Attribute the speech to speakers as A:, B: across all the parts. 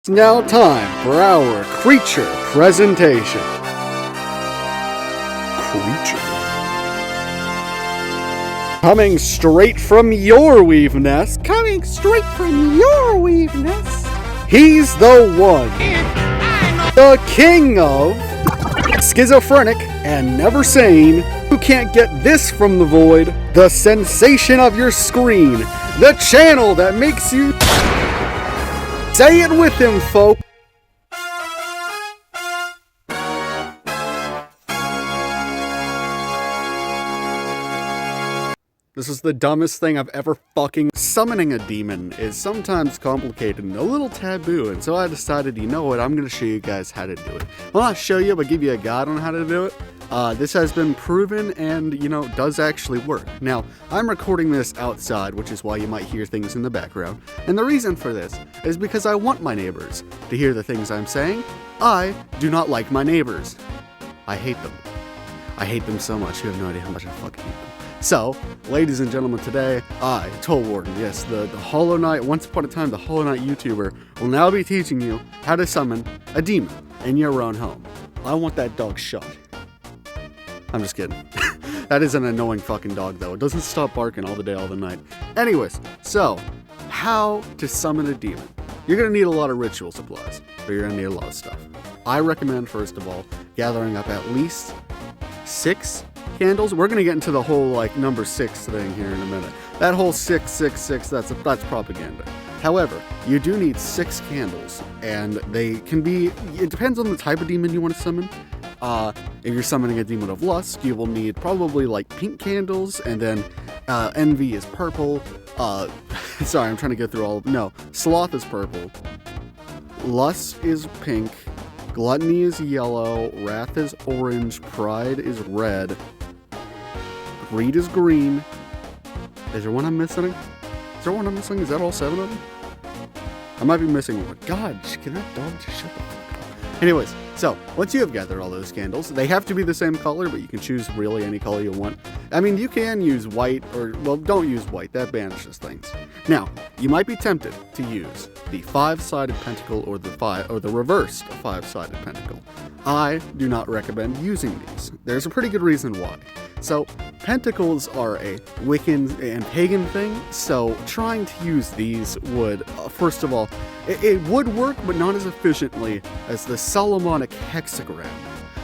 A: It's now time for our creature presentation. Creature. Coming straight from your weave nest. He's the one. The king of schizophrenic and never sane. Who can't get this from the void? The sensation of your screen. The channel that makes you... Say it with him, folks. This is the dumbest thing I've ever fucking... Summoning a demon is sometimes complicated and a little taboo, and so I decided, you know what, I'm gonna show you guys how to do it. Well, not show you, but give you a guide on how to do it. This has been proven and, does actually work. Now, I'm recording this outside, which is why you might hear things in the background. And the reason for this is because I want my neighbors to hear the things I'm saying. I do not like my neighbors. I hate them. I hate them so much, you have no idea how much I fucking hate them. So, ladies and gentlemen, today, I, Toll Warden, yes, the Hollow Knight, once upon a time the Hollow Knight YouTuber, will now be teaching you how to summon a demon in your own home. I want that dog shot. I'm just kidding. That is an annoying fucking dog, though. It doesn't stop barking all the day, all the night. Anyways, so, how to summon a demon. You're going to need a lot of ritual supplies, but you're going to need a lot of stuff. I recommend, first of all, gathering up at least 6 candles. We're going to get into the whole, number 6 thing here in a minute. That whole 666, that's propaganda. However, you do need 6 candles, and they can be... It depends on the type of demon you want to summon. If you're summoning a demon of lust, you will need probably pink candles, and then envy is purple. Sorry, I'm trying to get through all of... No, sloth is purple. Lust is pink. Gluttony is yellow. Wrath is orange. Pride is red. Greed is green. Is there one I'm missing? Is there one I'm missing? Is that all 7 of them? I might be missing one. God, can that dog just shut the fuck up? Anyways, so, once you have gathered all those candles, they have to be the same color, but you can choose really any color you want. I mean, you can use white, or, well, don't use white, that banishes things. Now, you might be tempted to use the 5-sided pentacle or the reversed 5-sided pentacle. I do not recommend using these. There's a pretty good reason why. So, pentacles are a Wiccan and pagan thing, so trying to use these would, first of all, it would work, but not as efficiently as the Solomonic hexagram.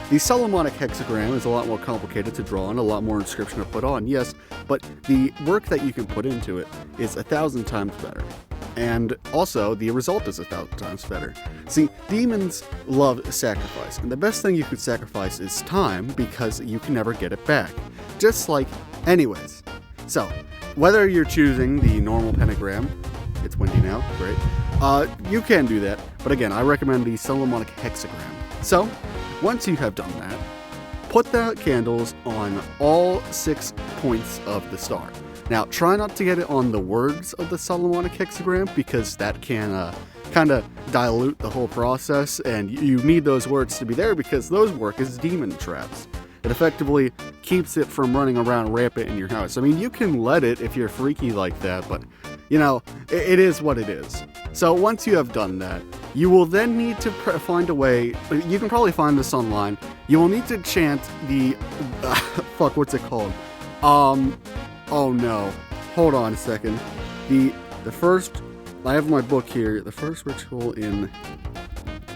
A: The Solomonic hexagram is a lot more complicated to draw and a lot more inscription to put on, yes, but the work that you can put into it is 1,000 times better. And also, the result is 1,000 times better. See, demons love sacrifice, and the best thing you could sacrifice is time, because you can never get it back. Anyways. So, whether you're choosing the normal pentagram, it's windy now, great, you can do that, but again, I recommend the Solomonic hexagram. So, once you have done that, put the candles on all 6 points of the star. Now, try not to get it on the words of the Solomonic hexagram, because that can kind of dilute the whole process, and you need those words to be there because those work as demon traps. It effectively keeps it from running around rampant in your house. I mean, you can let it if you're freaky like that, but, it is what it is. So once you have done that, you will then need to find a way... You can probably find this online. You will need to chant the... what's it called? Oh no. Hold on a second. The first... I have my book here. The first ritual in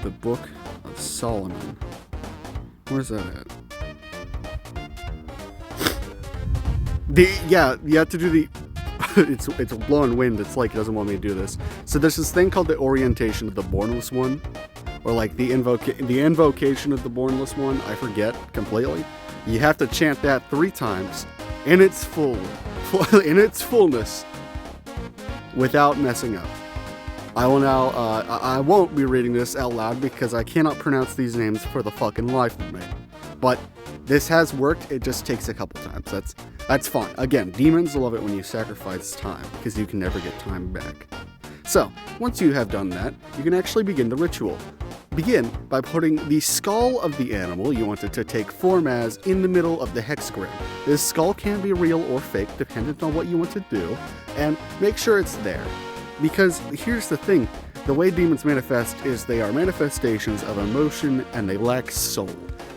A: the Book of Solomon. Where's that at? You have to do the... it's blowing wind. It's like it doesn't want me to do this. So there's this thing called the orientation of the bornless one. Or the invocation of the bornless one. I forget completely. You have to chant that 3 times in its fullness without messing up. I will now, I won't be reading this out loud because I cannot pronounce these names for the fucking life of me. But this has worked, it just takes a couple times. That's fine. Again, demons love it when you sacrifice time, because you can never get time back. So, once you have done that, you can actually begin the ritual. Begin by putting the skull of the animal you wanted to take form as in the middle of the hexagram. This skull can be real or fake, dependent on what you want to do, and make sure it's there. Because here's the thing, the way demons manifest is they are manifestations of emotion and they lack soul.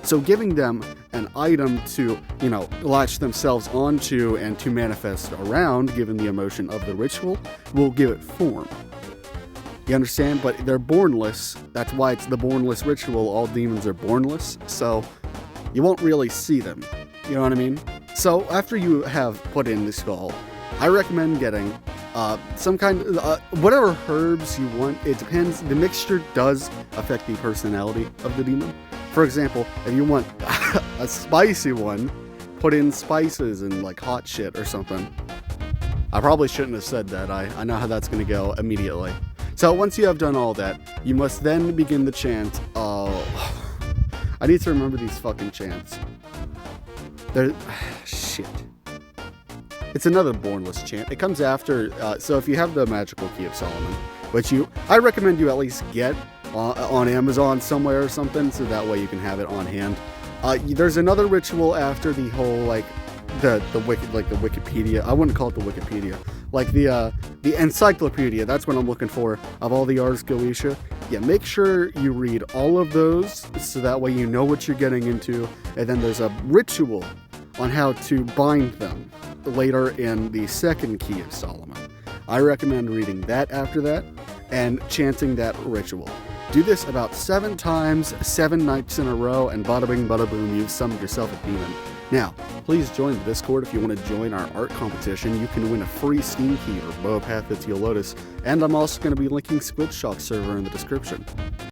A: So giving them an item to, latch themselves onto and to manifest around, given the emotion of the ritual, will give it form. You understand? But they're bornless. That's why it's the bornless ritual. All demons are bornless, so you won't really see them. You know what I mean? So after you have put in the skull, I recommend getting some kind of, whatever herbs you want. It depends. The mixture does affect the personality of the demon. For example, if you want a spicy one, put in spices and like hot shit or something. I probably shouldn't have said that. I know how that's going to go immediately. So once you have done all that, you must then begin the chant. I need to remember these fucking chants. Shit. It's another bornless chant. It comes after, so if you have the magical key of Solomon, which I recommend you at least get on Amazon somewhere or something, so that way you can have it on hand. There's another ritual after the whole, like, the Wikipedia. I wouldn't call it the Wikipedia. Like the encyclopedia, that's what I'm looking for, of all the Ars Goetia. Yeah, make sure you read all of those, so that way you know what you're getting into, and then there's a ritual on how to bind them later in the second key of Solomon. I recommend reading that after that, and chanting that ritual. Do this about 7 times, 7 nights in a row, and bada bing, bada boom, you've summoned yourself a demon. Now, please join the Discord if you want to join our art competition. You can win a free Steam key or bow path to Lotus, and I'm also going to be linking Squid Shock server in the description.